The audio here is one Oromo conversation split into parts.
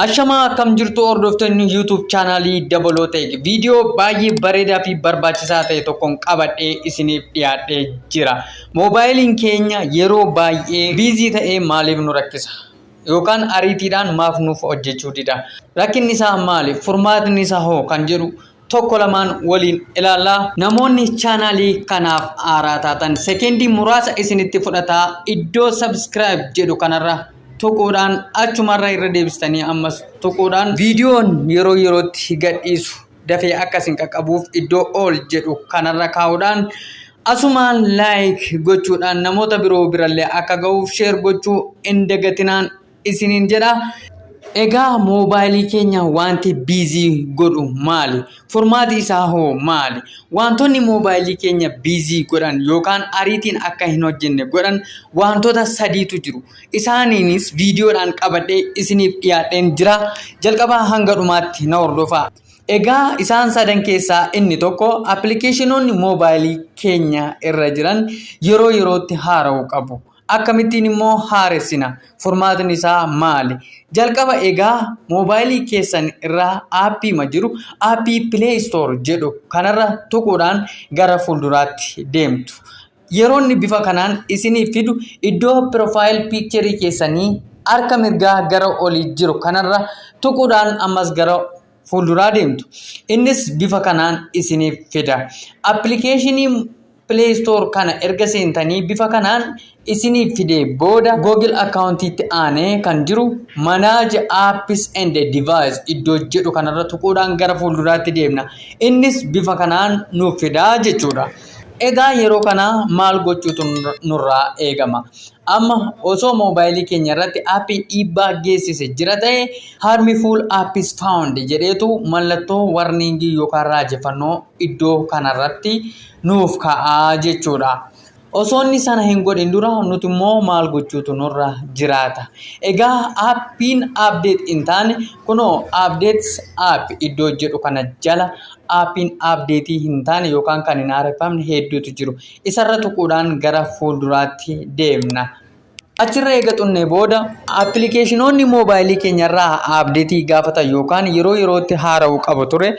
Ashama akkam jirtu hordoftoonni YouTube chaanalii Dabaloo Tech viidiyoo baay'ee bareedaa fi barbaachisaa ta'e tokkoon qabadhee isiniif dhiyaadhee jira. Moobaayiliin keenya yeroo baay'ee biizii ta'ee maaliif nu rakkisa? Yookaan ariitiidhaan maaf nuuf hojjechuu dida? Rakkinni isaa maali? Furmaatni isaa hoo kan jedhu tokko lamaan waliin ilaallaa. Namoonni chaanalii kanaaf haaraa taatan sekendii muraasa isinitti fudhataa iddoo subscribe jedhu kanarra tuquudhaan achumarra irra deebistanii ammas tuquudhaan viidiyoon yeroo yerootti gadhiisu dafee akkasiin qaqqabuuf iddoo all jedhu kanarra kaa'uudhaan asumaan like gochuudhaan namoota biroo birallee akka ga'uuf share gochuu hin dagatinaan isiniin jedha. Egaa moobaayilii keenya wanti biizii godhu maali? Furmaati isaa hoo maali? Wantoonni moobaayilii keenya biizii godhan yookaan ariitiin akka hin hojjenne godhan wantoota sadiitu jiru. Isaaniinis viidiyoodhaan qabadhee isiniif dhiyaadheen jira. Jalqabaa hanga dhumaatti na hordofaa. Egaa isaan sadan keessaa inni tokko appilikeeshinoonni moobaayilii keenya irra jiran yeroo yerootti haara'uu qabu. Akkamittiin immoo haaressina? Furmaatni isaa maali? Jalqaba egaa moobaayilii keessan irraa aappii ma jiru aappii Play Store jedhu kanarra tuquudhaan gara fuulduraatti deemtu. Yeroonni bifa kanaan isiniif fidu iddoo profile picture keessanii harka mirgaa gara olii jiru kanarra tuquudhaan ammas gara fuulduraa deemtu. Innis bifa kanaan isiniif fida. Appilikeeshinii Play Store kana erga seentanii bifa kanaan isiniif fidee booda Google account'itti aanee kan jiru Manage Apps and Device iddoo jedhu kanarra tuquudhaan gara fuulduraatti deemna. Innis bifa kanaan nuuf fidaa jechuudha. Egaa yeroo kana maal gochuutu nurraa eegama? Amma osoo moobaayilii keenya irratti aappii dhiibbaa geessise jira ta'e harmful apps found jedheetu mallattoo warningii yookaan raajeffannoo iddoo kanarratti nuuf ka'aa jechuudha. Osoo inni sana hin godhin dura nuti immoo maal gochuutu nurra jiraata? Egaa aappiin update hin taane kunoo updates app iddoo jedhu kana jala aappiin update hin taane yookaan kan hin haareffamne hedduutu jiru. Isarra tuquudhaan gara fuulduraatti deemna. Achirra eega xunnee booda appilikeeshinoonni moobaayilii keenyarraa update gaafatan yookaan yeroo yerootti haara'uu qabu ture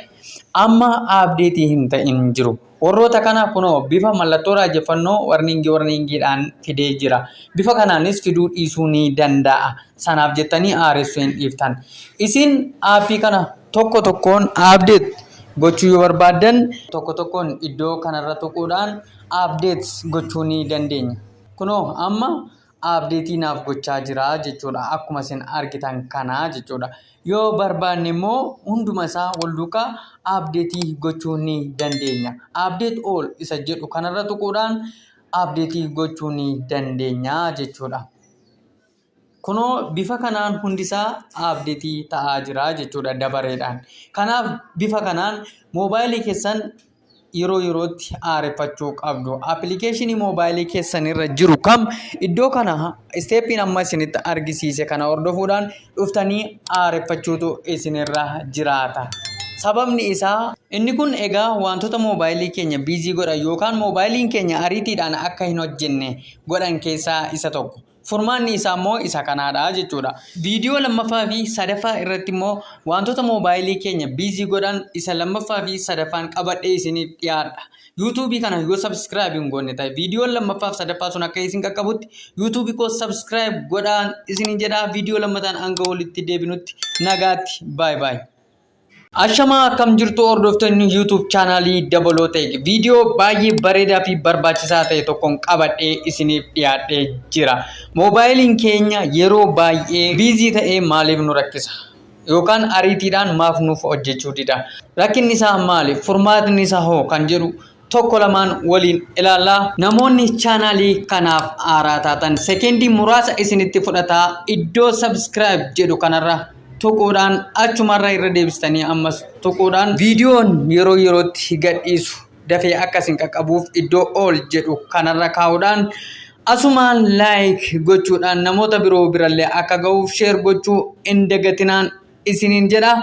amma update hin ta'in jiru. Warroota kana kunoo bifa mallattoo raajeffannoo warningiidhaan fidee jira. Bifa kanaanis fiduu dhiisuu ni danda'a. Sanaaf jettanii haaressuu hin dhiiftan. Isin aappii kana tokko tokkoon update gochuu yoo barbaaddan tokko tokkoon iddoo kanarra tuquudhaan update gochuu ni dandeenya. Kunoo amma update naaf gochaa jira jechuudha. Akkuma isin argitan kana jechuudha. Yoo barbaanne immoo hunduma isaa wal duukaa update gochuu ni dandeenya. Update all isa jedhu kanarra tuquudhaan update gochuu ni dandeenya jechuudha. Kunoo bifa kanaan hundisaa update ta'aa jira jechuudha dabareedhaan. Kanaaf bifa kanaan moobaayilii keessan yeroo yerootti haareffachuu qabdu. Appilikeeshinii moobaayilii keessan irra jiru kam iddoo kana isteeppiin amma isinitti argisiise kana hordofuudhaan dhuftanii haareffachuutu isinirra jiraata. Sababni isaa inni kun egaa wantoota moobaayilii keenya biizii godhan yookaan moobaayiliin keenya ariitiidhaan akka hin hojjenne godhan keessaa isa tokko. Furmaanni isaa immoo isa kanaadha jechuudha. Viidiyoo lammaffaa fi sadaffaa irratti immoo wantoota moobaayilii keenya biizii godhan isa lammaffaa fi sadaffaan qabadhee isiniif dhiyaadha. YouTube kana yoo subscribe hin goone ta'e viidiyoon lammaffaa fi sadaffaa sun akka isin qaqqabutti YouTube koo subscribe godhaan isiniin jedhaa. Viidiyoo lammataan hanga walitti deebinutti nagaatti. Bye bye. Ashama akkam jirtu hordoftoonni YouTube chaanalii Dabaloo Tech viidiyoo baay'ee bareedaa fi barbaachisaa ta'e tokkoon qabadhee isiniif dhiyaadhee jira. Moobaayiliin keenya yeroo baay'ee biizii ta'ee maaliif nu rakkisa? Yookaan ariitiidhaan maaf nuuf hojjechuu dida? Rakkinni isaa maali? Furmaatni isaa hoo kan jedhu tokko lamaan waliin ilaallaa. Namoonni chaanalii kanaaf haaraa taatan sekendii muraasa isinitti fudhataa iddoo subscribe jedhu kanarra tuquudhaan achumarra irra deebistanii ammas tuquudhaan viidiyoon yeroo yerootti gadhiisu dafee akkasiin qaqqabuuf iddoo all jedhu kanarra kaa'uudhaan asumaan like gochuudhaan namoota biroo birallee akka ga'uuf share gochuu hin dagatinaan isiniin jedha.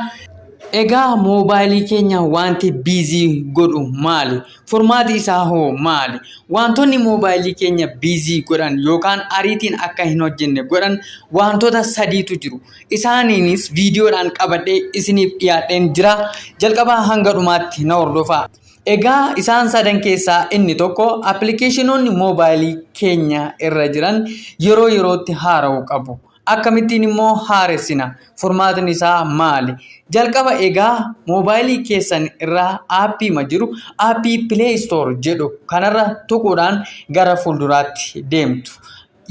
Egaa moobaayilii keenya wanti biizii godhu maali? Furmaati isaa hoo maali? Wantoonni moobaayilii keenya biizii godhan yookaan ariitiin akka hin hojjenne godhan wantoota sadiitu jiru. Isaaniinis viidiyoodhaan qabadhee isiniif dhiyaadheen jira. Jalqabaa hanga dhumaatti na hordofaa. Egaa isaan sadan keessaa inni tokko appilikeeshinoonni moobaayilii keenya irra jiran yeroo yerootti haara'uu qabu. Akkamittiin immoo haaressina? Furmaatni isaa maali? Jalqaba egaa moobaayilii keessan irraa aappii ma jiru aappii Play Store jedhu kanarra tuquudhaan gara fuulduraatti deemtu.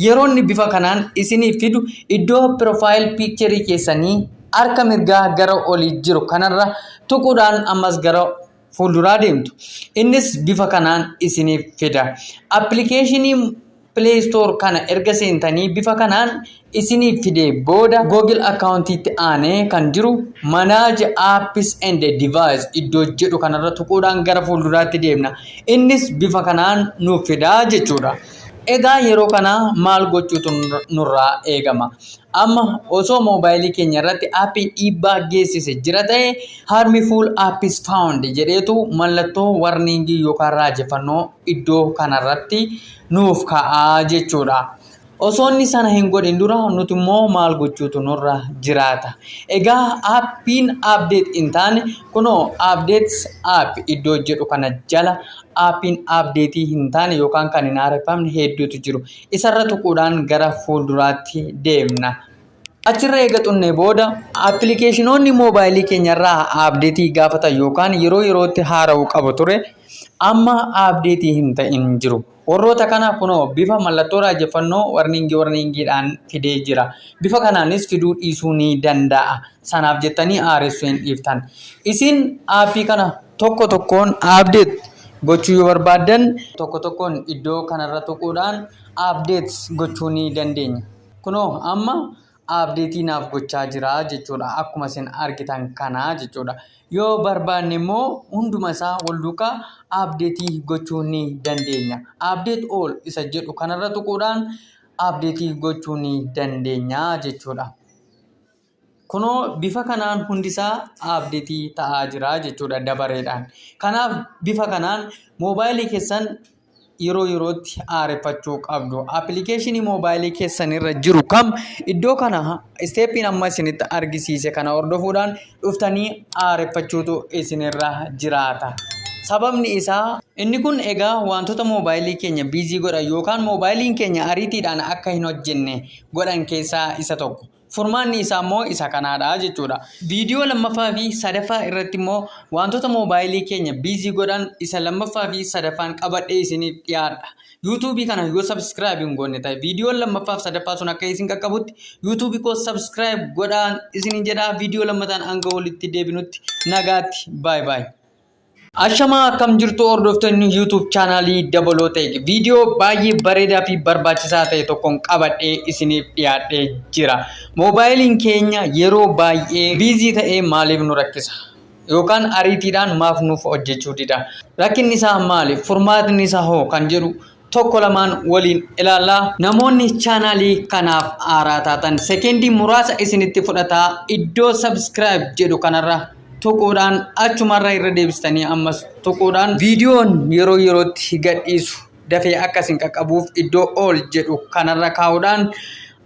Yeroonni bifa kanaan isiniif fidu iddoo profile picture keessanii harka mirgaa gara olii jiru kanarra tuquudhaan ammas gara fuulduraa deemtu. Innis bifa kanaan isiniif fida. Appilikeeshinii Play Store kana erga seentanii bifa kanaan isiniif fidee booda Google account'itti aanee kan jiru Manage Apps and Device iddoo jedhu kanarra tuquudhaan gara fuulduraatti deemna. Innis bifa kanaan nuuf fidaa jechuudha. Egaa yeroo kana maal gochuutu nurraa eegama? Amma osoo moobaayilii keenya irratti aappii dhiibbaa geessise jira ta'e harmful apps found jedheetu mallattoo warningii yookaan raajeffannoo iddoo kanarratti nuuf ka'aa jechuudha. Osoo inni sana hin godhin dura nuti immoo maal gochuutu nurra jiraata? Egaa aappiin update hin taane kunoo updates app iddoo jedhu kana jala aappiin update hin taane yookaan kan hin haareffamne hedduutu jiru. Isarra tuquudhaan gara fuulduraatti deemna. Achirra eega xunnee booda appilikeeshinoonni moobaayilii keenyarraa update gaafatan yookaan yeroo yerootti haara'uu qabu ture amma update hin ta'in jiru. Warroota kana kunoo bifa mallattoo raajeffannoo warningiidhaan fidee jira. Bifa kanaanis fiduu dhiisuu ni danda'a. Sanaaf jettanii haaressuu hin dhiiftan. Isin aappii kana tokko tokkoon update gochuu yoo barbaaddan tokko tokkoon iddoo kanarra tuquudhaan update gochuu ni dandeenya. Kunoo amma update naaf gochaa jira jechuudha. Akkuma isin argitan kana jechuudha. Yoo barbaanne immoo hunduma isaa wal duukaa update gochuu ni dandeenya. Update all isa jedhu kanarra tuquudhaan update gochuu ni dandeenya jechuudha. Kunoo bifa kanaan hundisaa update ta'aa jira jechuudha dabareedhaan. Kanaaf bifa kanaan moobaayilii keessan yeroo yerootti haareffachuu qabdu. Appilikeeshinii moobaayilii keessan irra jiru kam iddoo kana steepiin amma isinitti argisiise kana hordofuudhaan dhuftanii haareffachuutu isinirra jiraata. Sababni isaa inni kun egaa wantoota moobaayilii keenya biizii godhan yookaan moobaayiliin keenya ariitiidhaan akka hin hojjenne godhan keessaa isa tokko. Furmaanni isaa immoo isa kanaadha jechuudha. Viidiyoo lammaffaa fi sadaffaa irratti immoo wantoota moobaayilii keenya biizii godhan isa lammaffaa fi sadaffaan qabadhee isiniif dhiyaadha. YouTube kana yoo subscribe hin goone ta'e viidiyoon lammaffaa fi sadaffaa sun akka isin qaqqabutti YouTube koo subscribe godhaan isinin jedhaa. Viidiyoo lammataan hanga walitti deebinutti nagaatti. Bye bye. Ashama akkam jirtu hordoftoonni YouTube chaanalii Dabaloo Tech viidiyoo baay'ee bareedaa fi barbaachisaa ta'e tokkoon qabadhee isiniif dhiyaadhee jira. Moobaayiliin keenya yeroo baay'ee biizii ta'ee maaliif nu rakkisa? Yookaan ariitiidhaan maaf nuuf hojjechuu dida? Rakkinni isaa maali? Furmaatni isaa hoo kan jedhu tokko lamaan waliin ilaallaa. Namoonni chaanalii kanaaf haaraa taatan sekendii muraasa isinitti fudhataa iddoo subscribe jedhu kanarra tuquudhaan achumarra irra deebistanii ammas tuquudhaan viidiyoon yeroo yerootti gadhiisu dafee akkasin qaqqabuuf iddoo all jedhu kanarra kaa'uudhaan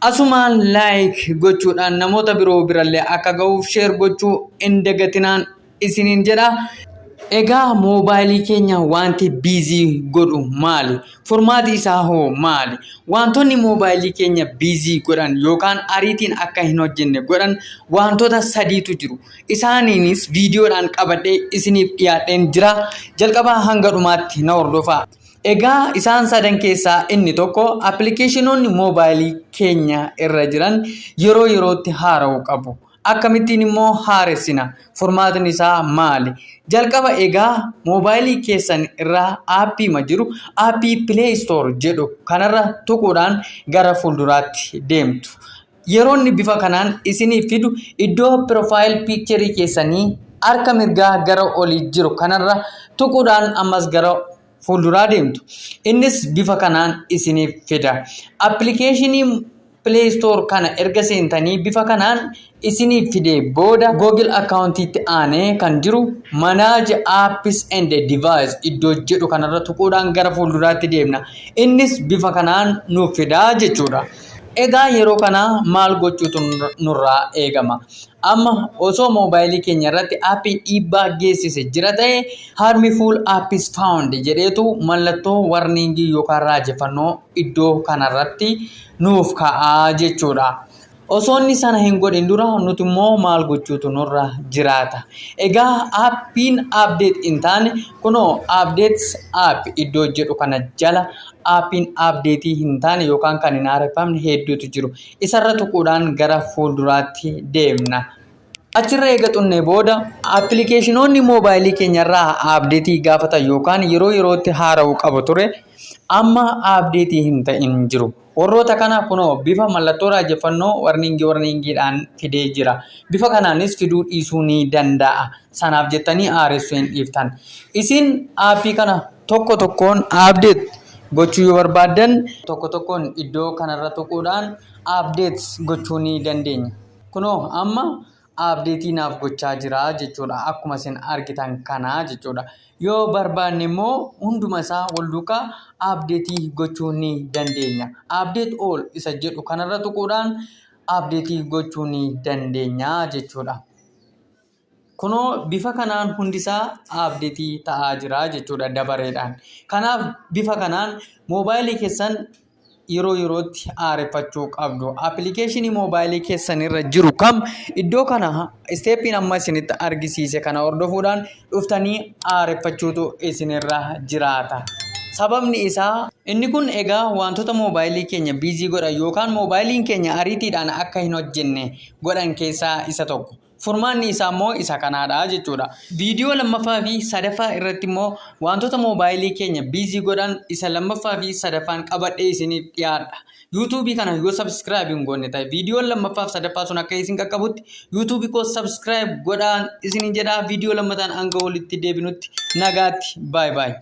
asumaan like gochuudhaan namoota biroo birallee akka ga'uuf share gochuu hin dagatinaan isiniin jedha. Egaa moobaayilii keenya wanti biizii godhu maali? Furmaati isaa hoo maali? Wantoonni moobaayilii keenya biizii godhan yookaan ariitiin akka hin hojjenne godhan wantoota sadiitu jiru. Isaaniinis viidiyoodhaan qabadhee isiniif dhiyaadheen jira. Jalqabaa hanga dhumaatti na hordofaa. Egaa isaan sadan keessaa inni tokko appilikeeshinoonni moobaayilii keenya irra jiran yeroo yerootti haara'uu qabu. Akkamittiin immoo haaressina? Furmaatni isaa maali? Jalqaba egaa moobaayilii keessan irraa aappii ma jiru aappii Play Store jedhu kanarra tuquudhaan gara fuulduraatti deemtu. Yeroonni bifa kanaan isiniif fidu iddoo profile picture keessanii harka mirgaa gara olii jiru kanarra tuquudhaan ammas gara fuulduraa deemtu. Innis bifa kanaan isiniif fida. Appilikeeshinii Play Store kana erga seentanii bifa kanaan isinii fidee booda Google account'itti aanee kan jiru Manage Apps and Device iddoo jedhu kanarra tuquudhaan gara fuulduraatti deemna. Innis bifa kanaan nuuf fidaa jechuudha. Egaa yeroo kana maal gochuutu nurraa eegama? Amma osoo moobaayilii keenya irratti aappii dhiibbaa geessise jira ta'e harmful apps found jedheetu mallattoo warningii yookaan raajeffannoo iddoo kanarratti nuuf ka'aa jechuudha. Osoo inni sana hin godhin dura nuti immoo maal gochuutu nurra jiraata? Egaa aappiin update hin taane kunoo updates app iddoo jedhu kana jala aappiin update hin taane yookaan kan hin haareffamne hedduutu jiru. Isarra tuquudhaan gara fuulduraatti deemna. Achirra eega xunnee booda appilikeeshinoonni moobaayilii keenyarraa update gaafatan yookaan yeroo yerootti haara'uu qabu ture amma update hin ta'in jiru. Warroota kana kunoo bifa mallattoo raajeffannoo warningiidhaan fidee jira. Bifa kanaanis fiduu dhiisuu ni danda'a. Sanaaf jettanii RS hin dhiiftan. Isin aappii kana tokko tokkoon update gochuu yoo barbaadan tokko tokkoon iddoo kanarra tuquudhaan updates gochuu ni dandeenya. Kunoo amma update naaf gochaa jira jechuudha. Akkuma isin argitan kana jechuudha. Yoo barbaanne immoo hunduma isaa wal duukaa update gochuu ni dandeenya. Update all isa jedhu kanarra tuquudhaan update gochuu ni dandeenya jechuudha. Kunoo bifa kanaan hundisaa update ta'aa jira jechuudha dabareedhaan. Kanaaf bifa kanaan moobaayilii keessan yeroo yerootti haareffachuu qabdu. Appilikeeshinii moobaayilii keessan irra jiru kam iddoo kana steepiin amma isinitti argisiise kana hordofuudhaan dhuftanii haareffachuutu isinirra jiraata. Sababni isaa inni kun egaa wantoota moobaayilii keenya biizii godhan yookaan moobaayiliin keenya ariitiidhaan akka hin hojjenne godhan keessaa isa tokko. Furmaanni isaa immoo isa kanaadha jechuudha. Viidiyoo lammaffaa fi sadaffaa irratti immoo wantoota moobaayilii keenya biizii godhan isa lammaffaa fi sadaffaan qabadhee isiniif dhiyaadha. YouTube kana yoo subscribe hin goone ta'e viidiyoo lammaffaa fi sadaffaa sun akka isin qaqqabutti YouTube koo subscribe godhaan isinin jedha. Viidiyoo lammataan hanga walitti deebinutti nagaatti. Bye bye.